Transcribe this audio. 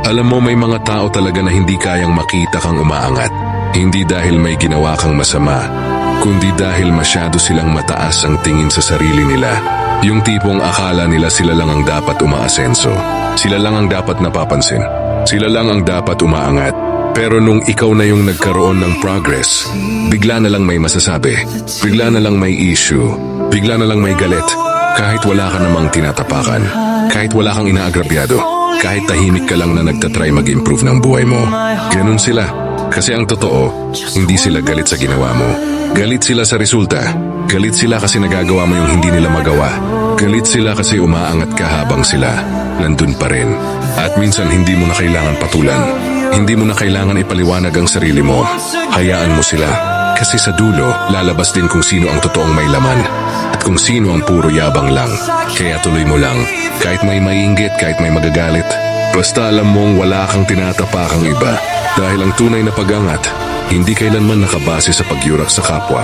Alam mo, may mga tao talaga na hindi kayang makita kang umaangat. Hindi dahil may ginawa kang masama, kundi dahil masyado silang mataas ang tingin sa sarili nila. Yung tipong akala nila sila lang ang dapat umaasenso. Sila lang ang dapat napapansin. Sila lang ang dapat umaangat. Pero nung ikaw na yung nagkaroon ng progress, bigla na lang may masasabi. Bigla na lang may issue. Bigla na lang may galit. Kahit wala ka namang tinatapakan. Kahit wala kang inaagrabyado. Kahit tahimik ka lang na nagtatry mag-improve ng buhay mo. Ganun sila. Kasi ang totoo, hindi sila galit sa ginawa mo. Galit sila sa resulta. Galit sila kasi nagagawa mo yung hindi nila magawa. Galit sila kasi umaangat ka habang sila nandun pa rin. At minsan hindi mo na kailangan patulan. Hindi mo na kailangan ipaliwanag ang sarili mo. Hayaan mo sila. Kasi sa dulo, lalabas din kung sino ang totoong may laman. At kung sino ang puro yabang lang. Kaya tuloy mo lang. Kahit may maiinggit, kahit may magagalit. Basta alam mong wala kang tinatapakang iba. Dahil ang tunay na pag-angat, hindi kailanman nakabase sa pagyurak sa kapwa,